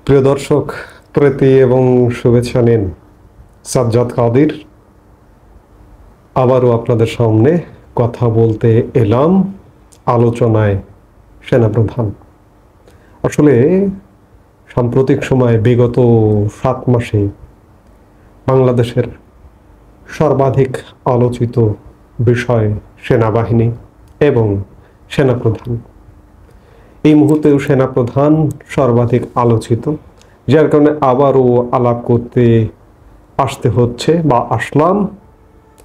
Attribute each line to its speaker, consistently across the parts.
Speaker 1: প্রিয় দর্শক, প্রীতি এবং শুভেচ্ছা নিন। সাজ্জাদ কাদির আবারও আপনাদের সামনে কথা বলতে এলাম। আলোচনায় সেনাপ্রধান। আসলে সাম্প্রতিক সময়ে বিগত 7 মাসে বাংলাদেশের সর্বাধিক আলোচিত বিষয় সেনাবাহিনী এবং সেনাপ্রধান। এই মুহূর্তেও সেনাপ্রধান সর্বাধিক আলোচিত, যার কারণে আবারও আলাপ করতে আসতে হচ্ছে বা আসলাম।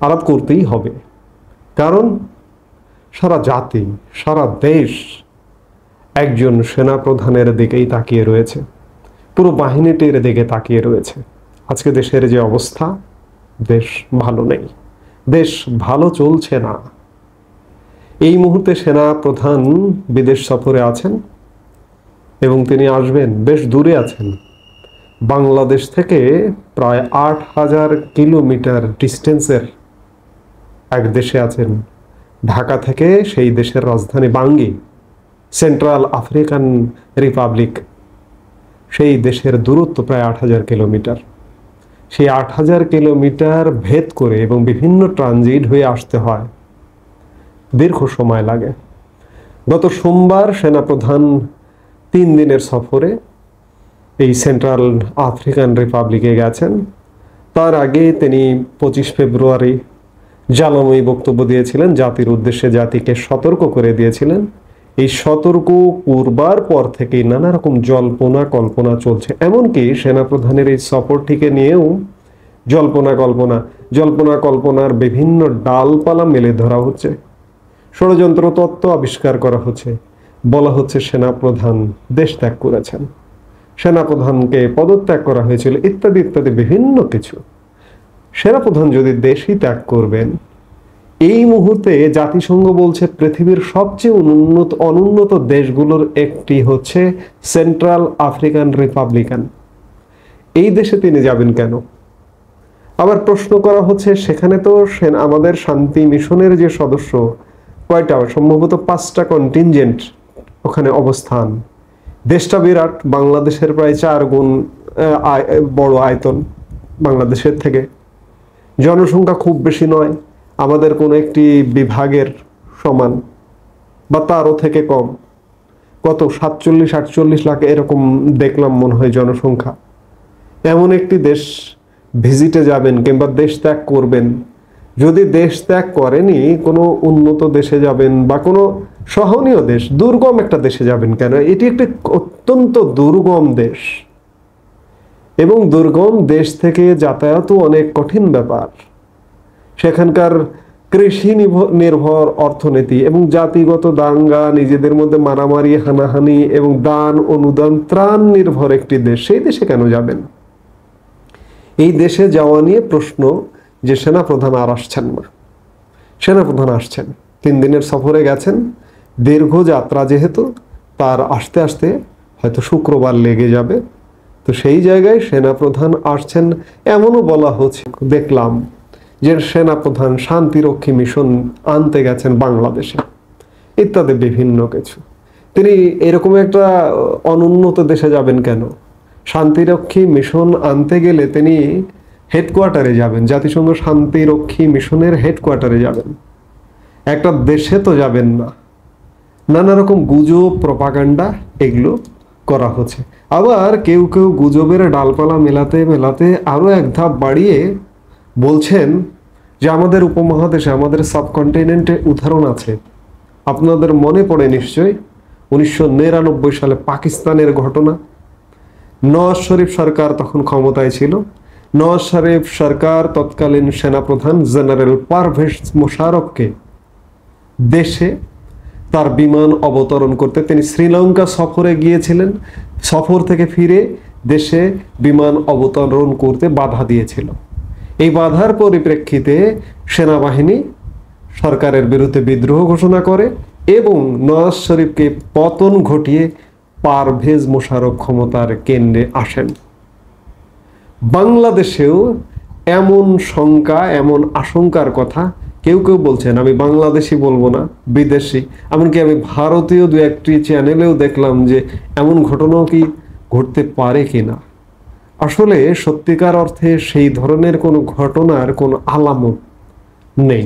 Speaker 1: আলাপ করতেই হবে, কারণ সারা জাতি, সারা দেশ একজন সেনাপ্রধানের দিকেই তাকিয়ে রয়েছে, পুরো বাহিনীটির দিকে তাকিয়ে রয়েছে। আজকে দেশের যে অবস্থা, দেশ ভালো নেই, দেশ ভালো চলছে না। এই মুহূর্তে সেনাপ্রধান বিদেশ সফরে আছেন এবং তিনি আসবেন, বেশ দূরে আছেন। বাংলাদেশ থেকে প্রায় 8000 কিলোমিটার ডিস্টেন্সের এক দেশে আছেন। ঢাকা থেকে সেই দেশের রাজধানী বাঙ্গি, সেন্ট্রাল আফ্রিকান রিপাবলিক, সেই দেশের দূরত্ব প্রায় 8000 কিলোমিটার। সেই 8000 কিলোমিটার ভেদ করে এবং বিভিন্ন ট্রানজিট হয়ে আসতে হয়, দীর্ঘ সময় লাগে। গত সোমবার সেনাপ্রধান 3 দিনের সফরে এই সেন্ট্রাল আফ্রিকান রিপাবলিকে গেছেন। তার আগে তিনি 25 ফেব্রুয়ারি জ্বালাময়ী বক্তব্য দিয়েছিলেন, জাতির উদ্দেশ্যে জাতিকে সতর্ক করে দিয়েছিলেন। এই সতর্ক করবার পর থেকেই নানা রকম জল্পনা কল্পনা চলছে। এমনকি সেনাপ্রধানের এই সফরটিকে নিয়েও জল্পনা কল্পনার বিভিন্ন ডালপালা মেলে ধরা হচ্ছে, ষড়যন্ত্র তত্ত্ব আবিষ্কার করা হচ্ছে। বলা হচ্ছে সেনাপ্রধান দেশ ত্যাগ করেছেন, সেনাপ্রধানকে পদত্যাগ করা হয়েছিল, ইত্যাদি ইত্যাদি বিভিন্ন কিছু। সেনাপ্রধান যদি দেশই ত্যাগ করবেন, এই মুহূর্তে জাতিসংঘ বলছে পৃথিবীর সবচেয়ে অনুন্নত দেশগুলোর একটি হচ্ছে সেন্ট্রাল আফ্রিকান রিপাবলিকান। এই দেশে তিনি যাবেন কেন? আবার প্রশ্ন করা হচ্ছে, সেখানে তো আমাদের শান্তি মিশনের যে সদস্য কয়টা, সম্ভবত 5টা কন্টিনজেন্ট ওখানে অবস্থান। দেশটা বিরাট, বাংলাদেশের প্রায় 4 গুণ বড় আয়তন বাংলাদেশের থেকে। জনসংখ্যা খুব বেশি নয়, আমাদের কোনো একটি বিভাগের সমান বা তারও থেকে কম। কত 47-48 লাখ এরকম দেখলাম মনে হয় জনসংখ্যা। এমন একটি দেশ ভিজিটে যাবেন কিংবা দেশ ত্যাগ করবেন। যদি দেশ ত্যাগ করেনি, কোনো উন্নত দেশে যাবেন বা কোনো সহনীয় দেশ, দুর্গম একটা দেশে যাবেন কেন? এটি একটি অত্যন্ত দুর্গম দেশ এবং দুর্গম দেশ থেকে যাতায়াতও অনেক কঠিন ব্যাপার। সেখানকার কৃষি নির্ভর অর্থনীতি এবং জাতিগত দাঙ্গা, নিজেদের মধ্যে মারামারি, হানাহানি এবং দান অনুদান ত্রাণ নির্ভর একটি দেশ। সেই দেশে কেন যাবেন? এই দেশে যাওয়া নিয়ে প্রশ্ন যে সেনাপ্রধান আর আসছেন না। সেনাপ্রধান আসছেন, 3 দিনের সফরে গেছেন, দীর্ঘ যাত্রা যেহেতু, তার আসতে আসতে হয়তো শুক্রবার লেগে যাবে। তো সেই জায়গায় সেনাপ্রধান আসছেন। এমনও বলা হচ্ছে, দেখলাম যে সেনাপ্রধান শান্তিরক্ষী মিশন আনতে গেছেন বাংলাদেশে, ইত্যাদি বিভিন্ন কিছু। তিনি এরকম একটা অনুন্নত দেশে যাবেন কেন? শান্তিরক্ষী মিশন আনতে গেলে তিনি হেডকোয়ার্টারে যাবেন, জাতিসংঘ শান্তিরক্ষী মিশনের হেডকোয়ার্টারে যাবেন, একটা দেশে তো যাবেন না। নানা রকম গুজব, প্রপাগান্ডা এগুলো করা হচ্ছে। আবার কেউ কেউ গুজবের ডালপালা মেলাতে মেলাতে আরো এক ধাপ বাড়িয়ে বলছেন যে আমাদের উপমহাদেশে, আমাদের সাবকন্টিনেন্টে উদাহরণ আছে। আপনাদের মনে পড়ে নিশ্চয়ই 1999 সালে পাকিস্তানের ঘটনা। নওয়াজ শরীফ সরকার তখন ক্ষমতায় ছিল। নওয়াজ শরীফ সরকার তৎকালীন সেনাপ্রধান জেনারেল পারভেজ মোশাররফকে দেশে তার বিমান অবতরণ করতে, তিনি শ্রীলঙ্কা সফরে গিয়েছিলেন, সফর থেকে ফিরে দেশে বিমান অবতরণ করতে বাধা দিয়েছিল। এই বাধার পরিপ্রেক্ষিতে সেনাবাহিনী সরকারের বিরুদ্ধে বিদ্রোহ ঘোষণা করে এবং নওয়াজ শরীফকে পতন ঘটিয়ে পারভেজ মোশাররফ ক্ষমতার কেন্দ্রে আসেন। বাংলাদেশেও এমন শঙ্কা, এমন আশঙ্কার কথা কেউ কেউ বলছেন। আমি বাংলাদেশি বলবো না, বিদেশি, এমনকি আমি ভারতীয় 2-1টি চ্যানেলেও দেখলাম যে এমন ঘটনাও কি ঘটতে পারে কিনা। আসলে সত্যিকার অর্থে সেই ধরনের কোনো ঘটনার কোনো আলামত নেই।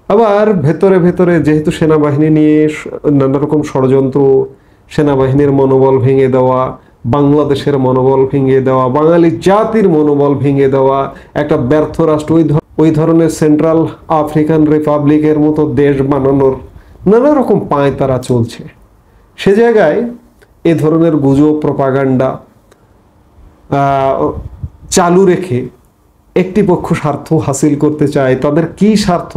Speaker 1: আবার ভেতরে ভেতরে যেহেতু সেনাবাহিনী নিয়ে নানা রকম ষড়যন্ত্র, সেনাবাহিনীর মনোবল ভেঙে দেওয়া, বাংলাদেশের মনোবল ভেঙে দেওয়া, বাঙালি জাতির মনোবল ভেঙে দেওয়া, একটা ব্যর্থ রাষ্ট্র ওই ধরনের সেন্ট্রাল আফ্রিকান রিপাবলিকের মতো দেশ বানানোর নানা রকম পায়তারা চলছে। সে জায়গায় এ ধরনের গুজব প্রপাগান্ডা চালু রেখে একটি পক্ষ স্বার্থ হাসিল করতে চায়। তাদের কি স্বার্থ?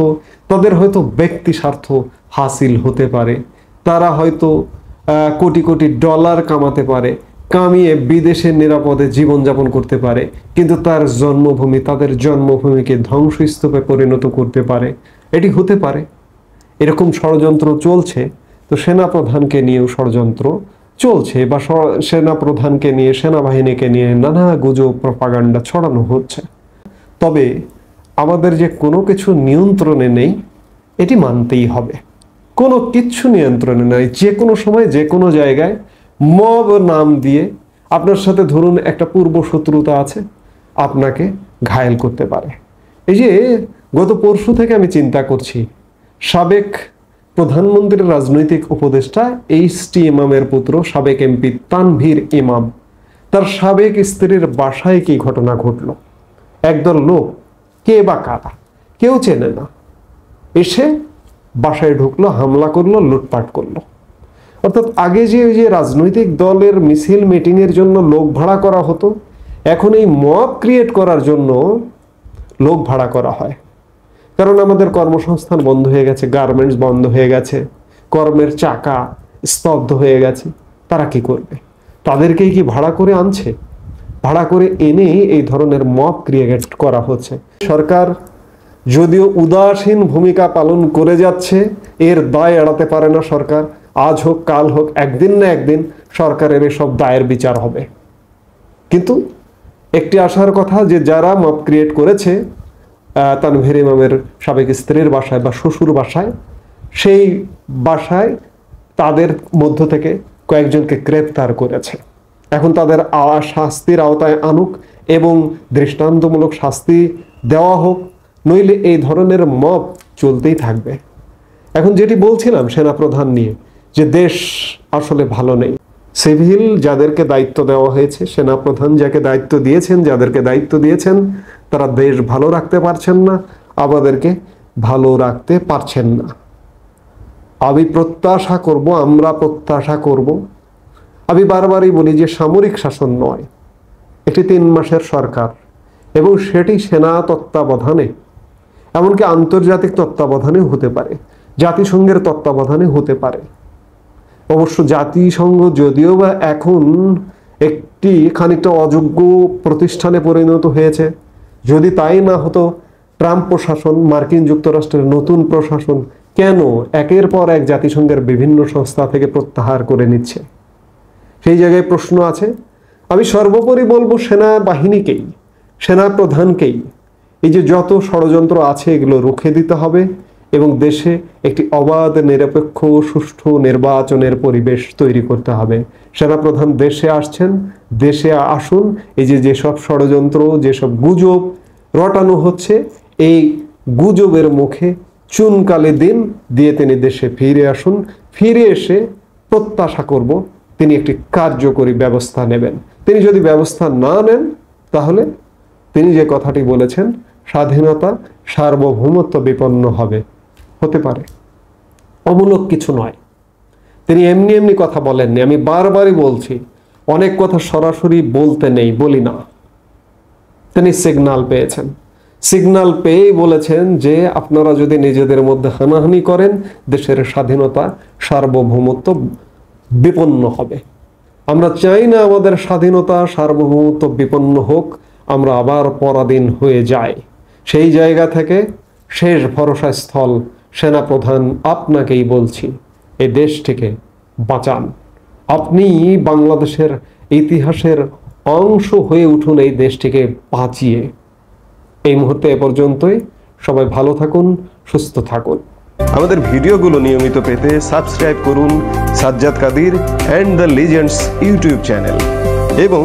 Speaker 1: তাদের হয়তো ব্যক্তি স্বার্থ হাসিল হতে পারে, তারা হয়তো কোটি কোটি ডলার কামাতে পারে, কামিয়ে বিদেশে নিরাপদে জীবনযাপন করতে পারে, কিন্তু তার জন্মভূমি, তাদের জন্মভূমিকে ধ্বংসস্তূপে পরিণত করতে পারে। এটি হতে পারে। এরকম ষড়যন্ত্র চলছে। তো সেনাপ্রধানকে নিয়েও ষড়যন্ত্র চলছে, বা সেনাপ্রধানকে নিয়ে, সেনাবাহিনীকে নিয়ে নানা গুজব প্রপাগান্ডা ছড়ানো হচ্ছে। তবে আমাদের যে কোনো কিছু নিয়ন্ত্রণে নেই, এটি মানতেই হবে। কোনো কিচ্ছু নিয়ন্ত্রণে নাই। যে কোনো সময় যে কোনো জায়গায় মব নাম দিয়ে আপনার সাথে ধরুন একটা পূর্ব শত্রুতা আছে, আপনাকে ঘায়েল করতে পারে। এই যে গত পরশু থেকে আমি চিন্তা করছি, সাবেক প্রধানমন্ত্রীর রাজনৈতিক উপদেষ্টা এইচ.টি. ইমামের পুত্র সাবেক এমপি তানভীর ইমাম, তার সাবেক স্ত্রীর বাসায় কি ঘটনা ঘটলো। একদল লোক, কে বা কারা, কেউ চেনে না, এসে বাসায় ঢুকলো, হামলা করলো, লুটপাট করলো। অর্থাৎ আগে যে ওই যে রাজনৈতিক দলের মিছিল মিটিংয়ের জন্য লোক ভাড়া করা হতো, এখন এই মব ক্রিয়েট করার জন্য লোক ভাড়া করা হয়। কারণ আমাদের কর্মসংস্থান বন্ধ হয়ে গেছে, গার্মেন্টস বন্ধ হয়ে গেছে, কর্মের চাকা স্তব্ধ হয়ে গেছে। তারা কি করবে? তাদেরকেই কি ভাড়া করে আনছে? ভাড়া করে এনে এই ধরনের মব ক্রিয়েট করা হচ্ছে। সরকার যদিও উদাসীন ভূমিকা পালন করে যাচ্ছে, এর দায় এড়াতে পারে না সরকার। আজ হোক কাল হোক, একদিন না একদিন সরকারের এসব দায়ের বিচার হবে। কিন্তু একটি আশার কথা, যে যারা মব ক্রিয়েট করেছে তানভীর ইমামের সাবেক স্ত্রীর বাসায় বা শ্বশুর বাসায়, সেই বাসায় তাদের মধ্য থেকে কয়েকজনকে গ্রেপ্তার করেছে। এখন তাদের শাস্তির আওতায় আনুক এবং দৃষ্টান্তমূলক শাস্তি দেওয়া হোক, নইলে এই ধরনের মব চলতেই থাকবে। এখন যেটি বলছিলাম সেনাপ্রধান নিয়ে, যে দেশ আসলে ভালো নেই। সিভিল যাদেরকে দায়িত্ব দেওয়া হয়েছে, সেনাপ্রধান যাকে দায়িত্ব দিয়েছেন, যাদেরকে দায়িত্ব দিয়েছেন, তারা দেশ ভালো রাখতে পারছেন না, আমাদেরকে ভালো রাখতে পারছেন না। আমরা প্রত্যাশা করব, আমি বারবারই বলি যে সামরিক শাসন নয়, একটি 3 মাসের সরকার, এবং সেটি সেনা তত্ত্বাবধানে, এমনকি আন্তর্জাতিক তত্ত্বাবধানে হতে পারে, জাতিসংঘের তত্ত্বাবধানে হতে পারে। অবশ্য জাতিসংঘ যদিও বা এখন একটি খানিকটা অযোগ্য প্রতিষ্ঠানে পরিণত হয়েছে, যদি তাই না হতো, ট্রাম্প প্রশাসন, মার্কিন যুক্তরাষ্ট্রের নতুন প্রশাসন কেন একের পর এক জাতিসংঘের বিভিন্ন সংস্থা থেকে প্রত্যাহার করে নিচ্ছে? সেই জায়গায় প্রশ্ন আছে। আমি সর্বোপরি বলবো সেনাবাহিনীকেই, সেনাপ্রধানকেই এই যে যত ষড়যন্ত্র আছে এগুলো রুখে দিতে হবে, এবং দেশে একটি অবাধ, নিরপেক্ষ, সুষ্ঠু নির্বাচনের পরিবেশ তৈরি করতে হবে। সেনাপ্রধান দেশে আসছেন, দেশে আসুন। এই যে যেসব ষড়যন্ত্র, যেসব গুজব রটানো হচ্ছে, এই গুজবের মুখে চুনকালি দিন দিয়ে তিনি দেশে ফিরে আসুন। ফিরে এসে প্রত্যাশা করব তিনি একটি কার্যকরী ব্যবস্থা নেবেন। তিনি যদি ব্যবস্থা না নেন, তাহলে তিনি যে কথাটি বলেছেন, স্বাধীনতা, সার্বভৌমত্ব বিপন্ন হতে পারে। অমূলক কিছু নয়। তিনি এমনি এমনি কথা বলেননি। আমি বারবারই বলছি, অনেক কথা সরাসরি বলতে নেই, বলি না। তিনি সিগন্যাল পেয়েছেন, সিগন্যাল পেয়েই বলেছেন যে আপনারা যদি নিজেদের মধ্যে হানাহানি করেন, দেশের স্বাধীনতা, সার্বভৌমত্ব বিপন্ন হবে। আমরা চাই না আমাদের স্বাধীনতা, সার্বভৌমত্ব বিপন্ন হোক, আমরা আবার পরাধীন হয়ে যাই। সেই জায়গা থেকে শেষ ভরসা স্থল সেনাপ্রধান আপনাকেই বলছি, এই দেশটিকে বাঁচান। আপনি বাংলাদেশের ইতিহাসের অংশ হয়ে উঠুন এই দেশটিকে বাঁচিয়ে। এই মুহূর্তে এ পর্যন্তই। সবাই ভালো থাকুন, সুস্থ থাকুন। আমাদের ভিডিওগুলো নিয়মিত পেতে সাবস্ক্রাইব করুন Sajjad Kadir and the legends YouTube channel এবং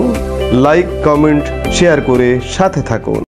Speaker 1: লাইক, কমেন্ট, শেয়ার করে সাথে থাকুন।